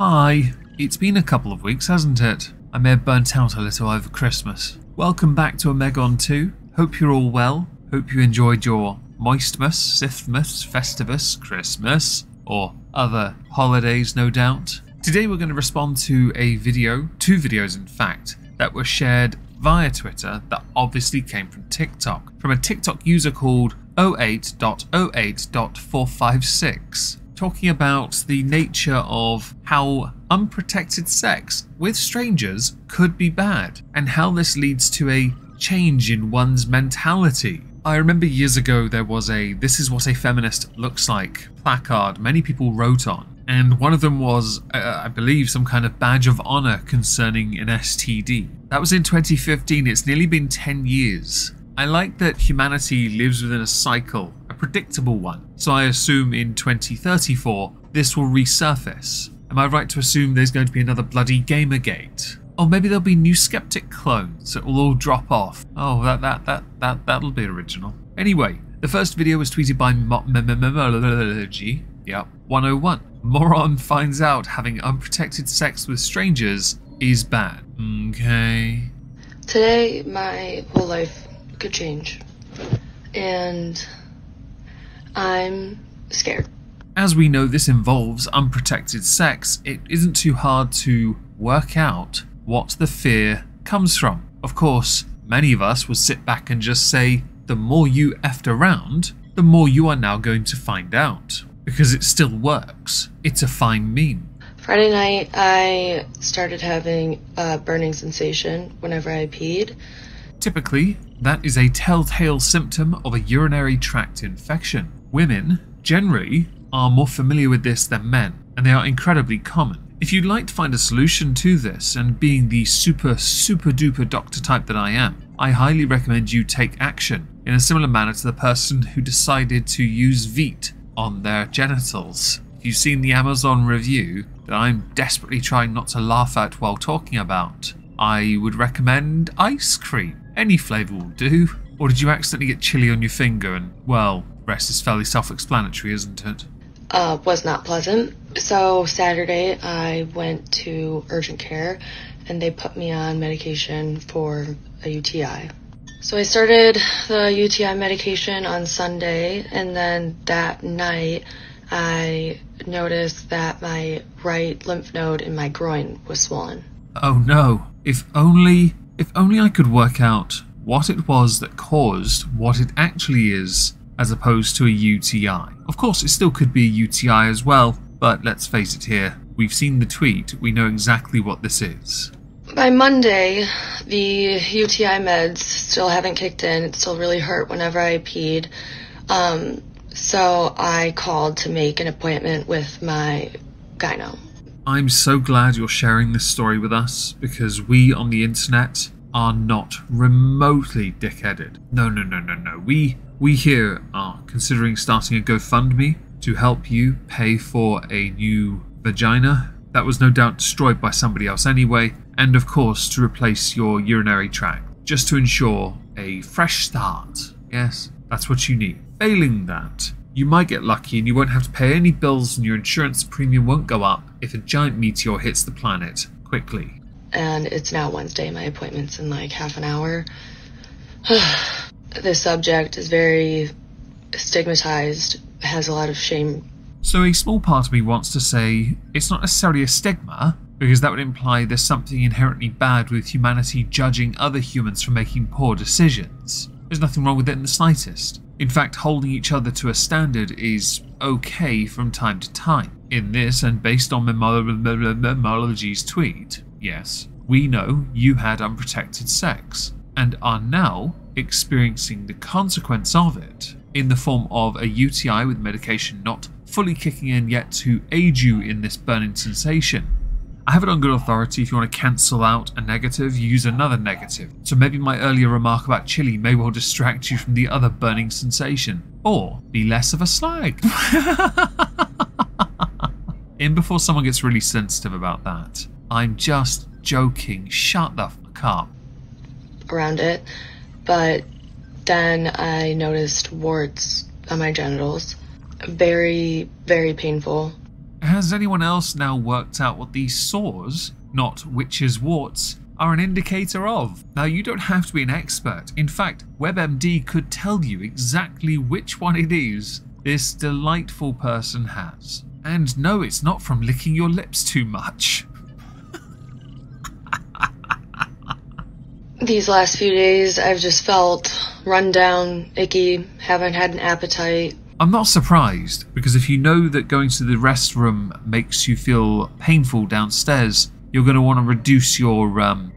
Hi, it's been a couple of weeks, hasn't it? I may have burnt out a little over Christmas. Welcome back to Omegon 2. Hope you're all well. Hope you enjoyed your Moistmas, Sithmas, Festivus, Christmas, or other holidays, no doubt. Today we're going to respond to a video, two videos in fact, that were shared via Twitter that obviously came from TikTok, from a TikTok user called 08.08.456. Talking about the nature of how unprotected sex with strangers could be bad and how this leads to a change in one's mentality. I remember years ago there was a "This is what a feminist looks like" placard many people wrote on, and one of them was, I believe, some kind of badge of honor concerning an STD. That was in 2015, it's nearly been 10 years. I like that humanity lives within a cycle, a predictable one, so I assume in 2034 this will resurface. Am I right to assume there's going to be another bloody Gamergate? Or maybe there'll be new Skeptic clones that will all drop off. Oh, that'll be original. Anyway, the first video was tweeted by Memology. Yep, 101. Moron finds out having unprotected sex with strangers is bad. Okay. Today, my whole life could change, and I'm scared. As we know this involves unprotected sex, it isn't too hard to work out what the fear comes from. Of course, many of us will sit back and just say, the more you effed around, the more you are now going to find out. Because it still works. It's a fine meme. Friday night, I started having a burning sensation whenever I peed. Typically, that is a telltale symptom of a urinary tract infection. Women, generally, are more familiar with this than men, and they are incredibly common. If you'd like to find a solution to this, and being the super duper doctor type that I am, I highly recommend you take action in a similar manner to the person who decided to use Veet on their genitals. If you've seen the Amazon review that I'm desperately trying not to laugh at while talking about, I would recommend ice cream. Any flavour will do. Or did you accidentally get chili on your finger and, well, rest is fairly self-explanatory, isn't it? Was not pleasant. So Saturday I went to urgent care and they put me on medication for a UTI. So I started the UTI medication on Sunday, and then that night I noticed that my right lymph node in my groin was swollen. Oh no, if only I could work out what it was that caused what it actually is, as opposed to a UTI. Of course, it still could be a UTI as well, but let's face it here, we've seen the tweet, we know exactly what this is. By Monday, the UTI meds still haven't kicked in. It still really hurt whenever I peed. So I called to make an appointment with my gyno. I'm so glad you're sharing this story with us, because we on the internet are not remotely dickheaded. No. We here are considering starting a GoFundMe to help you pay for a new vagina that was no doubt destroyed by somebody else anyway, and of course to replace your urinary tract, just to ensure a fresh start. Yes, that's what you need. Failing that, you might get lucky and you won't have to pay any bills, and your insurance premium won't go up if a giant meteor hits the planet quickly. And it's now Wednesday, my appointment's in like half an hour. This subject is very stigmatized, has a lot of shame. So a small part of me wants to say it's not necessarily a stigma, because that would imply there's something inherently bad with humanity judging other humans for making poor decisions. There's nothing wrong with it in the slightest. In fact, holding each other to a standard is okay from time to time. In this, and based on Memology's tweet, yes, we know you had unprotected sex, and are now experiencing the consequence of it in the form of a UTI with medication not fully kicking in yet to aid you in this burning sensation. I have it on good authority, if you want to cancel out a negative, use another negative. So maybe my earlier remark about chili may well distract you from the other burning sensation, or be less of a slag. In before someone gets really sensitive about that. I'm just joking, shut the fuck up. Around it, but then I noticed warts on my genitals. Very, very painful. Has anyone else now worked out what these sores, not witches' warts, are an indicator of? Now, you don't have to be an expert. In fact, WebMD could tell you exactly which one it is this delightful person has. And no, it's not from licking your lips too much. These last few days, I've just felt run down, icky, haven't had an appetite. I'm not surprised, because if you know that going to the restroom makes you feel painful downstairs, you're going to want to reduce your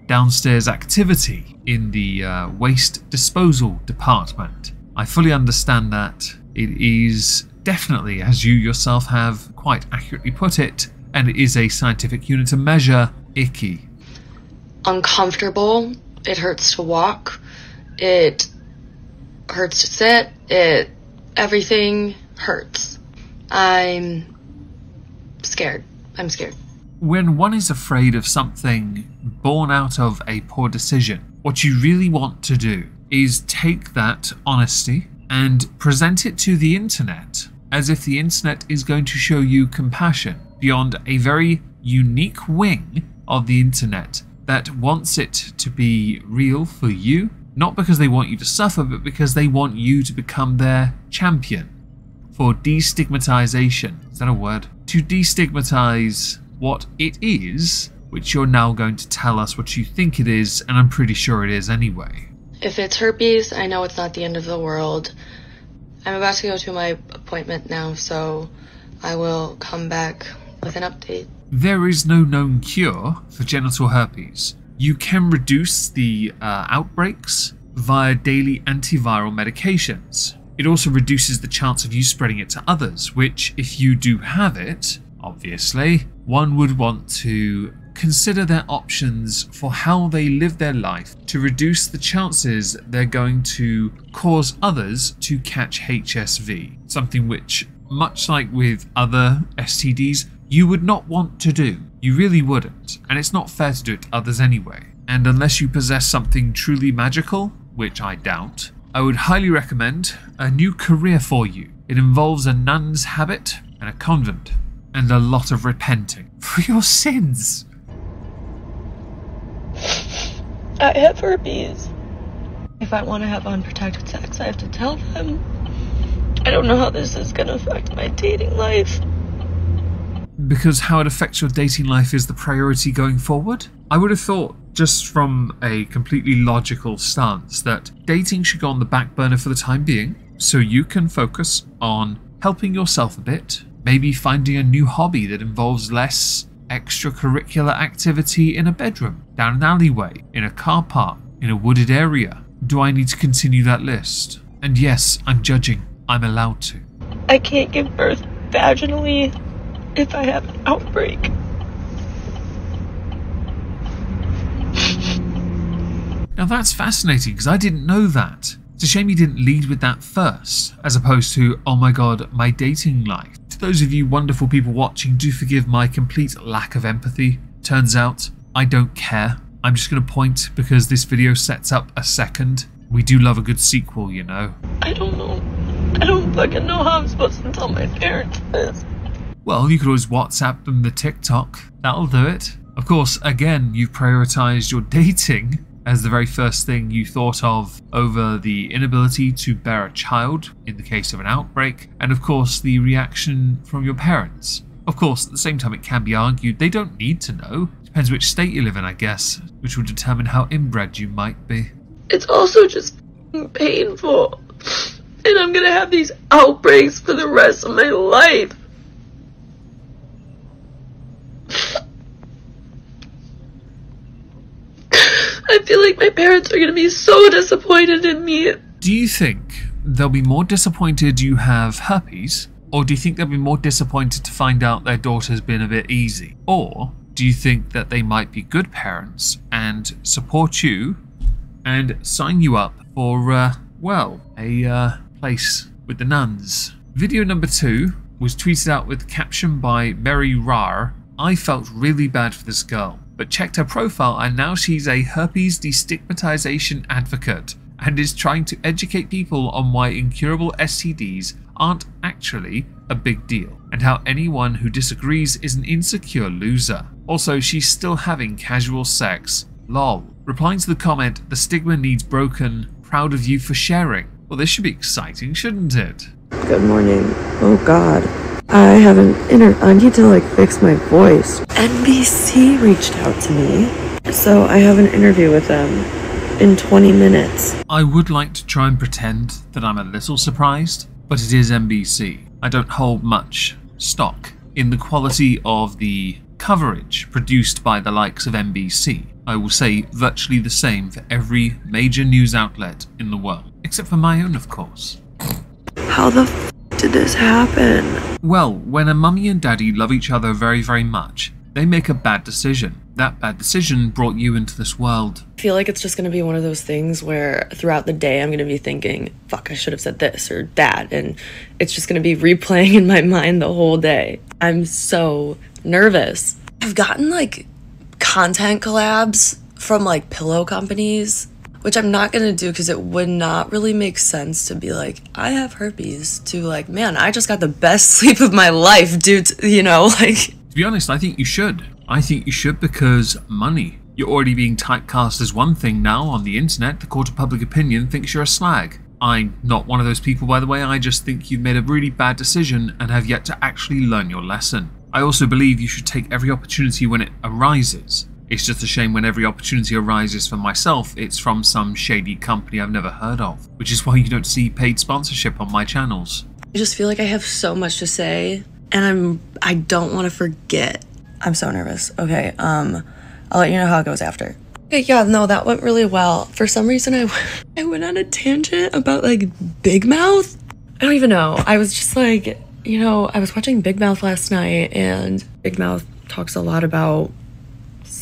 downstairs activity in the waste disposal department. I fully understand that. It is definitely, as you yourself have quite accurately put it, and it is a scientific unit of measure, icky. Uncomfortable. It hurts to walk. It hurts to sit. Everything hurts. I'm scared. I'm scared. When one is afraid of something born out of a poor decision, what you really want to do is take that honesty and present it to the internet as if the internet is going to show you compassion beyond a very unique wing of the internet that wants it to be real for you, not because they want you to suffer, but because they want you to become their champion for destigmatization. Is that a word? To destigmatize what it is, which you're now going to tell us what you think it is, and I'm pretty sure it is anyway. If it's herpes, I know it's not the end of the world. I'm about to go to my appointment now, so I will come back with an update. There is no known cure for genital herpes. You can reduce the outbreaks via daily antiviral medications. It also reduces the chance of you spreading it to others, which, if you do have it, obviously, one would want to consider their options for how they live their life to reduce the chances they're going to cause others to catch HSV, something which, much like with other STDs, you would not want to do. You really wouldn't, and it's not fair to do it to others anyway. And unless you possess something truly magical, which I doubt, I would highly recommend a new career for you. It involves a nun's habit and a convent, and a lot of repenting for your sins. I have herpes. If I want to have unprotected sex, I have to tell them. I don't know how this is going to affect my dating life. Because how it affects your dating life is the priority going forward? I would have thought, just from a completely logical stance, that dating should go on the back burner for the time being, so you can focus on helping yourself a bit, maybe finding a new hobby that involves less extracurricular activity in a bedroom, down an alleyway, in a car park, in a wooded area. Do I need to continue that list? And yes, I'm judging. I'm allowed to. I can't give birth vaginally if I have an outbreak. Now that's fascinating, because I didn't know that. It's a shame you didn't lead with that first, as opposed to, oh my god, my dating life. To those of you wonderful people watching, do forgive my complete lack of empathy. Turns out, I don't care. I'm just going to point because this video sets up a second. We do love a good sequel, you know. I don't know. I don't fucking know how I'm supposed to tell my parents this. Well, you could always WhatsApp them the TikTok. That'll do it. Of course, again, you've prioritized your dating as the very first thing you thought of over the inability to bear a child in the case of an outbreak, and of course the reaction from your parents. Of course, at the same time it can be argued they don't need to know. Depends which state you live in, I guess, which will determine how inbred you might be. It's also just painful, and I'm gonna have these outbreaks for the rest of my life. I feel like my parents are going to be so disappointed in me. Do you think they'll be more disappointed you have herpes? Or do you think they'll be more disappointed to find out their daughter's been a bit easy? Or do you think that they might be good parents and support you and sign you up for, a place with the nuns? Video number 2 was tweeted out with the caption by Mary Rar. I felt really bad for this girl, but checked her profile and now she's a herpes destigmatization advocate and is trying to educate people on why incurable STDs aren't actually a big deal, and how anyone who disagrees is an insecure loser. Also, she's still having casual sex. Lol. Replying to the comment, the stigma needs broken. Proud of you for sharing. Well, this should be exciting, shouldn't it? Good morning. Oh God. I have I need to fix my voice. NBC reached out to me, so I have an interview with them in 20 minutes. I would like to try and pretend that I'm a little surprised, but it is NBC. I don't hold much stock in the quality of the coverage produced by the likes of NBC. I will say virtually the same for every major news outlet in the world, except for my own, of course. How the f did this happen? Well, when a mummy and daddy love each other very, very much, they make a bad decision. That bad decision brought you into this world. I feel like it's just going to be one of those things where throughout the day I'm going to be thinking, fuck, I should have said this or that, and it's just going to be replaying in my mind the whole day. I'm so nervous. I've gotten content collabs from pillow companies, which I'm not gonna do because it would not really make sense to be I have herpes, to man, I just got the best sleep of my life, dude, To be honest, I think you should. I think you should because money. You're already being typecast as one thing now on the internet. The court of public opinion thinks you're a slag. I'm not one of those people, by the way. I just think you've made a really bad decision and have yet to actually learn your lesson. I also believe you should take every opportunity when it arises. It's just a shame when every opportunity arises for myself, it's from some shady company I've never heard of, which is why you don't see paid sponsorship on my channels. I just feel like I have so much to say, and I don't want to forget. I'm so nervous. Okay, I'll let you know how it goes after. Okay, yeah, no, that went really well. For some reason, I went on a tangent about Big Mouth. I don't even know. I was just I was watching Big Mouth last night, and Big Mouth talks a lot about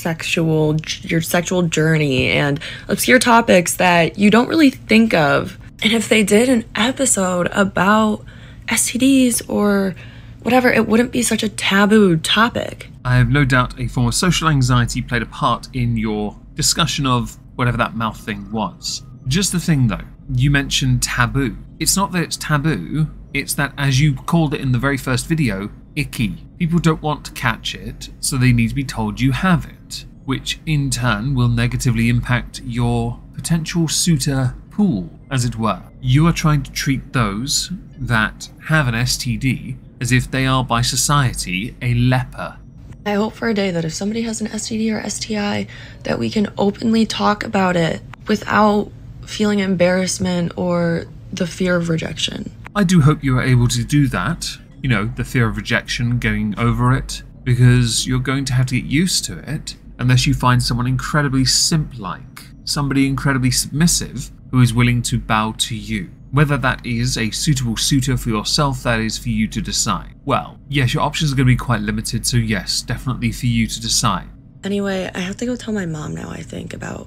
your sexual journey and obscure topics that you don't really think of. And if they did an episode about STDs or whatever, it wouldn't be such a taboo topic. I have no doubt a form of social anxiety played a part in your discussion of whatever that mouth thing was. Just the thing though, you mentioned taboo. It's not that it's taboo, it's that, as you called it in the very first video, icky. People don't want to catch it, so they need to be told you have it, which in turn will negatively impact your potential suitor pool, as it were. You are trying to treat those that have an STD as if they are by society a leper. I hope for a day that if somebody has an STD or STI, that we can openly talk about it without feeling embarrassment or the fear of rejection. I do hope you are able to do that. You know, the fear of rejection, getting over it, because you're going to have to get used to it unless you find someone incredibly simp-like, somebody incredibly submissive who is willing to bow to you. Whether that is a suitable suitor for yourself, that is for you to decide. Well, yes, your options are going to be quite limited, so yes, definitely for you to decide. Anyway, I have to go tell my mom now, I think, about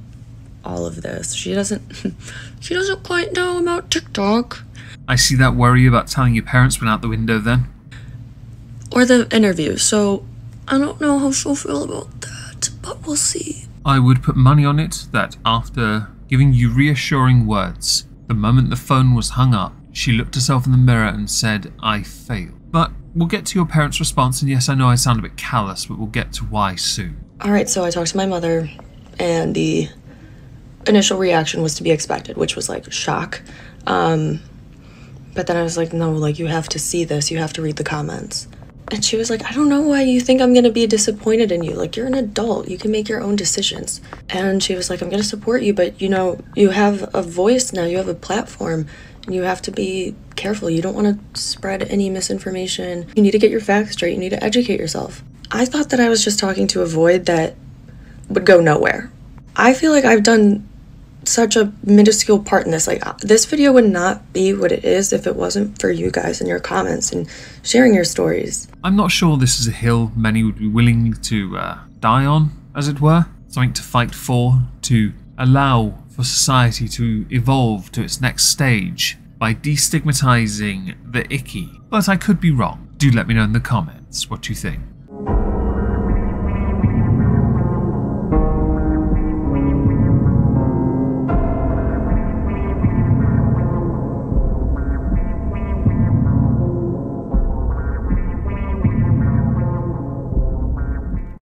all of this. She doesn't quite know about TikTok. I see that worry about telling your parents went out the window then. Or the interview, so I don't know how she'll feel about that, but we'll see. I would put money on it that after giving you reassuring words, the moment the phone was hung up, she looked herself in the mirror and said, I failed. But we'll get to your parents' response, and yes, I know I sound a bit callous, but we'll get to why soon. Alright, so I talked to my mother, and the initial reaction was to be expected, which was shock. But then I was like, no, you have to see this, you have to read the comments. And she was like, I don't know why you think I'm gonna be disappointed in you. You're an adult, you can make your own decisions. And she was like, I'm gonna support you, but you have a voice now, you have a platform, and you have to be careful. You don't wanna spread any misinformation. You need to get your facts straight, you need to educate yourself. I thought that I was just talking to a void that would go nowhere. I feel like I've done such a minuscule part in this. This video would not be what it is if it wasn't for you guys and your comments and sharing your stories. I'm not sure this is a hill many would be willing to die on, as it were. Something to fight for, to allow for society to evolve to its next stage by destigmatizing the icky. But I could be wrong. Do let me know in the comments what you think.